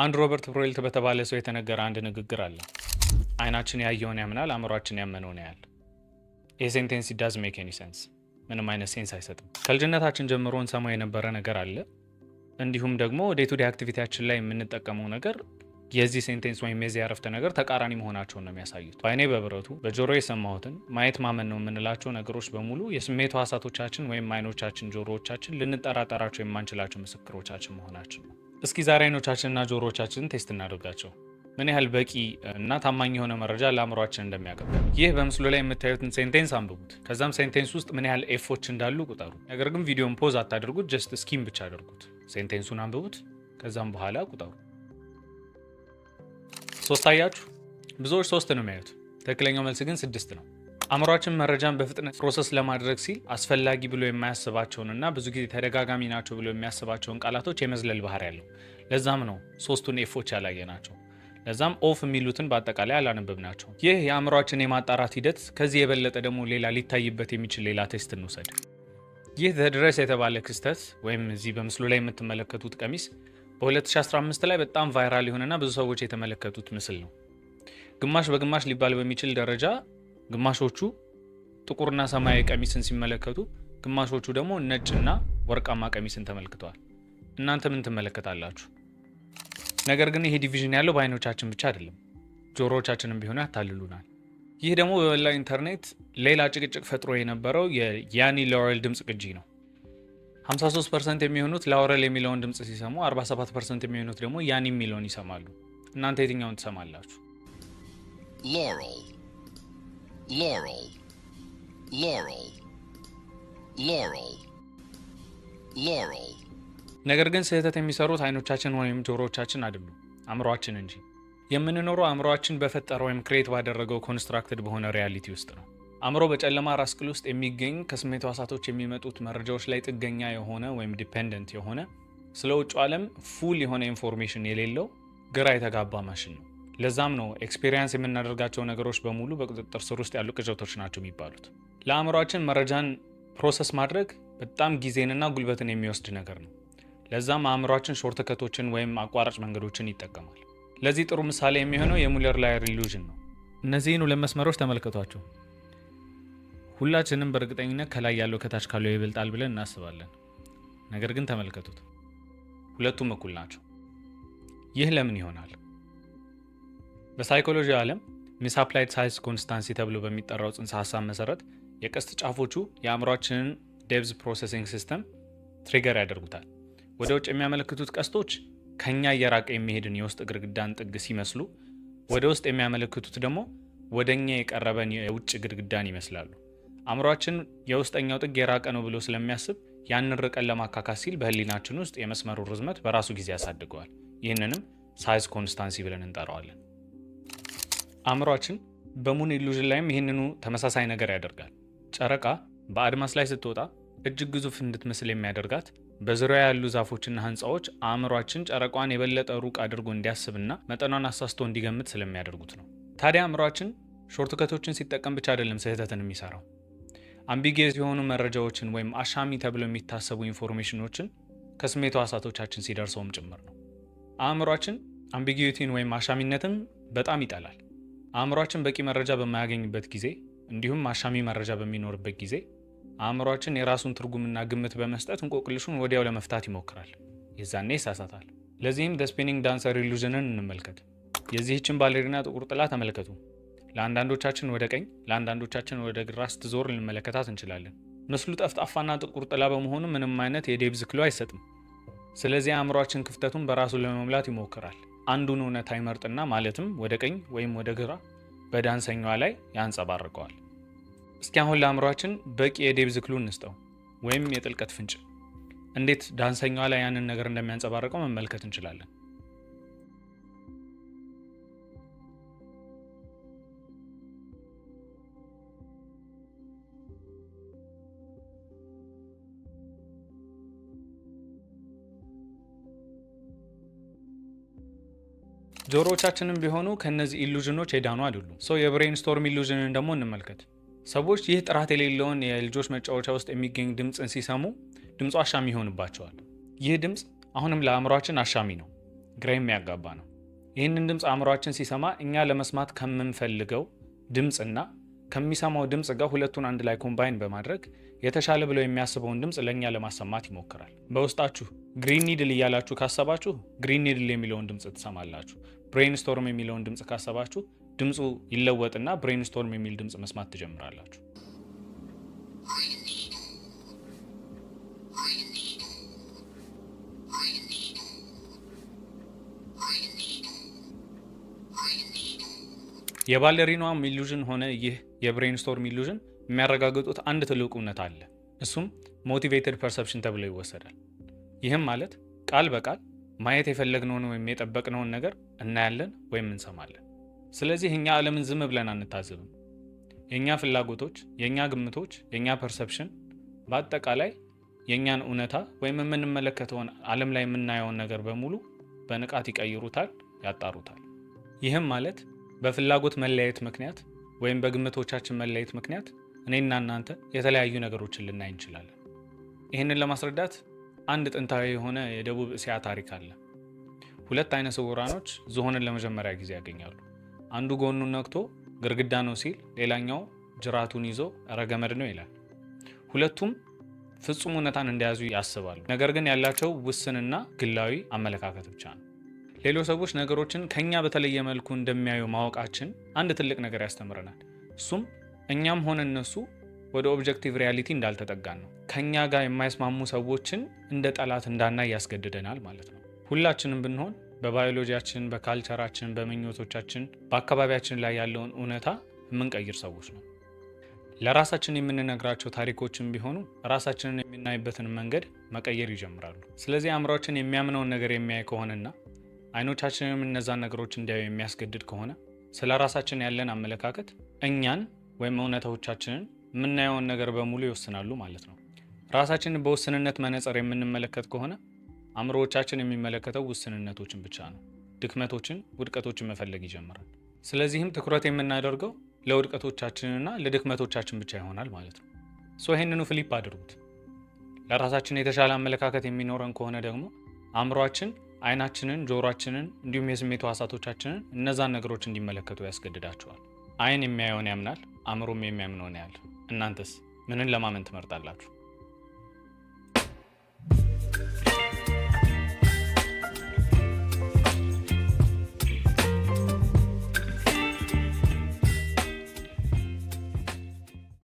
አንድ ሮበርት ብሮይልት በተባለ ሰው የተነገረ አንድ ንግግር አለ። አይናችን ያየውን ያምናል፣ አእምሯችን ያመነውን ያያል። ይህ ሴንቴንስ ዳዝ ሜክ ኤኒ ሴንስ፣ ምንም አይነት ሴንስ አይሰጥም። ከልጅነታችን ጀምሮ እንሰማው የነበረ ነገር አለ። እንዲሁም ደግሞ ዴይ ቱ ዴይ አክቲቪቲያችን ላይ የምንጠቀመው ነገር የዚህ ሴንቴንስ ወይም የዚህ አረፍተ ነገር ተቃራኒ መሆናቸውን ነው የሚያሳዩት። በአይኔ በብረቱ በጆሮ የሰማሁትን ማየት ማመን ነው የምንላቸው ነገሮች በሙሉ የስሜት ሕዋሳቶቻችን ወይም አይኖቻችን፣ ጆሮዎቻችን ልንጠራጠራቸው የማንችላቸው ምስክሮቻችን መሆናችን ነው። እስኪ ዛሬ አይኖቻችንና ጆሮዎቻችንን ቴስት እናደርጋቸው፣ ምን ያህል በቂ እና ታማኝ የሆነ መረጃ ለአእምሯችን እንደሚያቀርብ። ይህ በምስሉ ላይ የምታዩትን ሴንቴንስ አንብቡት። ከዛም ሴንቴንስ ውስጥ ምን ያህል ኤፎች እንዳሉ ቁጠሩ። ነገር ግን ቪዲዮን ፖዝ አታድርጉት፣ ጀስት ስኪም ብቻ አድርጉት። ሴንቴንሱን አንብቡት፣ ከዛም በኋላ ቁጠሩ። ሶስት አያችሁ? ብዙዎች ሶስት ነው የሚያዩት። ትክክለኛው መልስ ግን 6 ነው። አእምሯችን መረጃን በፍጥነት ፕሮሰስ ለማድረግ ሲል አስፈላጊ ብሎ የማያስባቸውንና ብዙ ጊዜ ተደጋጋሚ ናቸው ብሎ የሚያስባቸውን ቃላቶች የመዝለል ባህሪ ያለው። ለዛም ነው ሶስቱን ኤፎች ያላየ ናቸው። ለዛም ኦፍ የሚሉትን በአጠቃላይ አላነበብ ናቸው። ይህ የአእምሯችን የማጣራት ሂደት ከዚህ የበለጠ ደግሞ ሌላ ሊታይበት የሚችል ሌላ ቴስት እንውሰድ። ይህ ዘድረስ የተባለ ክስተት ወይም እዚህ በምስሉ ላይ የምትመለከቱት ቀሚስ በ2015 ላይ በጣም ቫይራል የሆነና ብዙ ሰዎች የተመለከቱት ምስል ነው። ግማሽ በግማሽ ሊባል በሚችል ደረጃ ግማሾቹ ጥቁርና ሰማያዊ ቀሚስን ሲመለከቱ፣ ግማሾቹ ደግሞ ነጭና ወርቃማ ቀሚስን ተመልክተዋል። እናንተ ምን ትመለከታላችሁ? ነገር ግን ይሄ ዲቪዥን ያለው በአይኖቻችን ብቻ አይደለም፣ ጆሮዎቻችንም ቢሆን ያታልሉናል። ይህ ደግሞ በመላው ኢንተርኔት ሌላ ጭቅጭቅ ፈጥሮ የነበረው የያኒ ላውረል ድምፅ ቅጂ ነው። 53% የሚሆኑት ላውረል የሚለውን ድምፅ ሲሰሙ 47% የሚሆኑት ደግሞ ያኒ የሚለውን ይሰማሉ። እናንተ የትኛውን ትሰማላችሁ? Laurel, Laurel, Laurel, Laurel, Laurel. ነገር ግን ስህተት የሚሰሩት አይኖቻችን ወይም ጆሮዎቻችን አይደሉም፣ አእምሯችን እንጂ። የምንኖረው አእምሯችን በፈጠረው ወይም ክሬት ባደረገው ኮንስትራክትድ በሆነ ሪያሊቲ ውስጥ ነው። አእምሮ በጨለማ ራስ ቅል ውስጥ የሚገኝ ከስሜት ሕዋሳቶች የሚመጡት መረጃዎች ላይ ጥገኛ የሆነ ወይም ዲፔንደንት የሆነ ስለ ውጭ ዓለም ፉል የሆነ ኢንፎርሜሽን የሌለው ግራ የተጋባ ማሽን ነው። ለዛም ነው ኤክስፔሪየንስ የምናደርጋቸው ነገሮች በሙሉ በቁጥጥር ስር ውስጥ ያሉ ቅዠቶች ናቸው የሚባሉት። ለአእምሯችን መረጃን ፕሮሰስ ማድረግ በጣም ጊዜንና ጉልበትን የሚወስድ ነገር ነው። ለዛም አእምሯችን ሾርትከቶችን ወይም አቋራጭ መንገዶችን ይጠቀማል። ለዚህ ጥሩ ምሳሌ የሚሆነው የሙለር ላየር ኢሉዥን ነው። እነዚህን ሁለት መስመሮች ተመልከቷቸው። ሁላችንም በእርግጠኝነት ከላይ ያለው ከታች ካለው ይበልጣል ብለን እናስባለን። ነገር ግን ተመልከቱት፣ ሁለቱም እኩል ናቸው። ይህ ለምን ይሆናል? በሳይኮሎጂ ዓለም ሚስአፕላይድ ሳይዝ ኮንስታንሲ ተብሎ በሚጠራው ጽንሰ ሀሳብ መሰረት የቀስት ጫፎቹ የአእምሯችንን ዴፕዝ ፕሮሰሲንግ ሲስተም ትሪገር ያደርጉታል። ወደ ውጭ የሚያመለክቱት ቀስቶች ከኛ እየራቀ የሚሄድን የውስጥ ግድግዳን ጥግ ሲመስሉ፣ ወደ ውስጥ የሚያመለክቱት ደግሞ ወደኛ የቀረበን የውጭ ግድግዳን ይመስላሉ። አእምሯችን የውስጠኛው ጥግ የራቀ ነው ብሎ ስለሚያስብ ያንን ርቀን ለማካካስ ሲል በህሊናችን ውስጥ የመስመሩ ርዝመት በራሱ ጊዜ ያሳድገዋል። ይህንንም ሳይዝ ኮንስታንሲ ብለን እንጠራዋለን። አእምሯችን በሙን ኢሉዥን ላይም ይህንኑ ተመሳሳይ ነገር ያደርጋል። ጨረቃ በአድማስ ላይ ስትወጣ እጅግ ግዙፍ እንድትመስል የሚያደርጋት በዙሪያ ያሉ ዛፎችና ህንፃዎች አእምሯችን ጨረቋን የበለጠ ሩቅ አድርጎ እንዲያስብና መጠኗን አሳስቶ እንዲገምት ስለሚያደርጉት ነው። ታዲያ አእምሯችን ሾርትከቶችን ሲጠቀም ብቻ አይደለም ስህተትን የሚሰራው። አምቢጊየስ የሆኑ መረጃዎችን ወይም አሻሚ ተብለው የሚታሰቡ ኢንፎርሜሽኖችን ከስሜት ሕዋሳቶቻችን ሲደርሰውም ጭምር ነው። አእምሯችን አምቢጊዩቲን ወይም አሻሚነትን በጣም ይጠላል። አእምሯችን በቂ መረጃ በማያገኝበት ጊዜ እንዲሁም አሻሚ መረጃ በሚኖርበት ጊዜ አእምሯችን የራሱን ትርጉምና ግምት በመስጠት እንቆቅልሹን ወዲያው ለመፍታት ይሞክራል። የዛኔ ይሳሳታል። ለዚህም ዘ ስፒኒንግ ዳንሰር ኢሉዥንን እንመልከት። የዚህችን ባሌሪና ጥቁር ጥላ ተመልከቱ። ለአንዳንዶቻችን ወደ ቀኝ፣ ለአንዳንዶቻችን ወደ ግራ ስትዞር ልንመለከታት እንችላለን። ምስሉ ጠፍጣፋና ጥቁር ጥላ በመሆኑ ምንም አይነት የዴፕዝ ክሉ አይሰጥም። ስለዚህ አእምሯችን ክፍተቱን በራሱ ለመሙላት ይሞክራል። አንዱን እውነታ ይመርጥና ማለትም ወደ ቀኝ ወይም ወደ ግራ በዳንሰኛዋ ላይ ያንጸባርቀዋል። እስኪ አሁን ለአእምሯችን በቂ የዴፕዝ ክሉ እንስጠው ወይም የጥልቀት ፍንጭ። እንዴት ዳንሰኛዋ ላይ ያንን ነገር እንደሚያንጸባርቀው መመልከት እንችላለን። ጆሮዎቻችንም ቢሆኑ ከነዚህ ኢሉዥኖች የዳኑ አይደሉም። የብሬን ስቶርም ኢሉዥንን ደግሞ እንመልከት። ሰዎች ይህ ጥራት የሌለውን የልጆች መጫወቻ ውስጥ የሚገኝ ድምፅን ሲሰሙ ድምፁ አሻሚ ይሆንባቸዋል። ይህ ድምፅ አሁንም ለአእምሯችን አሻሚ ነው፣ ግራ የሚያጋባ ነው። ይህንን ድምፅ አእምሯችን ሲሰማ እኛ ለመስማት ከምንፈልገው ድምፅና ከሚሰማው ድምፅ ጋር ሁለቱን አንድ ላይ ኮምባይን በማድረግ የተሻለ ብለው የሚያስበውን ድምፅ ለእኛ ለማሰማት ይሞክራል። በውስጣችሁ ግሪን ኒድል እያላችሁ ካሰባችሁ ግሪን ኒድል የሚለውን ድምፅ ትሰማላችሁ። ብሬንስቶርም የሚለውን ድምፅ ካሰባችሁ ድምፁ ይለወጥና ብሬንስቶርም የሚል ድምፅ መስማት ትጀምራላችሁ። የባለሪኗም ኢሉዥን ሆነ ይህ የብሬንስቶርም ኢሉዥን የሚያረጋግጡት አንድ ትልቅ እውነት አለ። እሱም ሞቲቬትድ ፐርሰፕሽን ተብሎ ይወሰዳል። ይህም ማለት ቃል በቃል ማየት የፈለግነውን ወይም የጠበቅነውን ነገር እናያለን ወይም እንሰማለን። ስለዚህ እኛ ዓለምን ዝም ብለን አንታዘብም። የእኛ ፍላጎቶች፣ የእኛ ግምቶች፣ የእኛ ፐርሰፕሽን በአጠቃላይ የእኛን እውነታ ወይም የምንመለከተውን ዓለም ላይ የምናየውን ነገር በሙሉ በንቃት ይቀይሩታል፣ ያጣሩታል። ይህም ማለት በፍላጎት መለያየት ምክንያት ወይም በግምቶቻችን መለያየት ምክንያት እኔና እናንተ የተለያዩ ነገሮችን ልናይ እንችላለን። ይህንን ለማስረዳት አንድ ጥንታዊ የሆነ የደቡብ እስያ ታሪክ አለ። ሁለት አይነ ስውራኖች ዝሆንን ለመጀመሪያ ጊዜ ያገኛሉ። አንዱ ጎኑን ነክቶ ግርግዳ ነው ሲል፣ ሌላኛው ጅራቱን ይዞ እረ ገመድ ነው ይላል። ሁለቱም ፍጹም እውነታን እንደያዙ ያስባሉ። ነገር ግን ያላቸው ውስንና ግላዊ አመለካከት ብቻ ነው። ሌሎች ሰዎች ነገሮችን ከኛ በተለየ መልኩ እንደሚያዩ ማወቃችን አንድ ትልቅ ነገር ያስተምረናል። እሱም እኛም ሆነ እነሱ ወደ ኦብጀክቲቭ ሪያሊቲ እንዳልተጠጋን ነው። ከኛ ጋር የማይስማሙ ሰዎችን እንደ ጠላት እንዳናይ ያስገድደናል ማለት ነው። ሁላችንም ብንሆን በባዮሎጂያችን፣ በካልቸራችን፣ በምኞቶቻችን፣ በአካባቢያችን ላይ ያለውን እውነታ የምንቀይር ሰዎች ነው። ለራሳችን የምንነግራቸው ታሪኮችን ቢሆኑ ራሳችንን የምናይበትን መንገድ መቀየር ይጀምራሉ። ስለዚህ አእምሯችን የሚያምነውን ነገር የሚያይ ከሆነና አይኖቻችንም እነዛን ነገሮች እንዲያዩ የሚያስገድድ ከሆነ ስለ ራሳችን ያለን አመለካከት እኛን ወይም እውነታዎቻችንን የምናየውን ነገር በሙሉ ይወስናሉ ማለት ነው። ራሳችንን በውስንነት መነጽር የምንመለከት ከሆነ አእምሮዎቻችን የሚመለከተው ውስንነቶችን ብቻ ነው። ድክመቶችን፣ ውድቀቶችን መፈለግ ይጀምራል። ስለዚህም ትኩረት የምናደርገው ለውድቀቶቻችንና ለድክመቶቻችን ብቻ ይሆናል ማለት ነው። ይህንኑ ፍሊፕ አድርጉት። ለራሳችን የተሻለ አመለካከት የሚኖረን ከሆነ ደግሞ አእምሯችን አይናችንን፣ ጆሮአችንን እንዲሁም የስሜት ሕዋሳቶቻችንን እነዛን ነገሮች እንዲመለከቱ ያስገድዳቸዋል። አይን የሚያየውን ያምናል፣ አእምሮም የሚያምነውን ያያል። እናንተስ ምንን ለማመን ትመርጣላችሁ?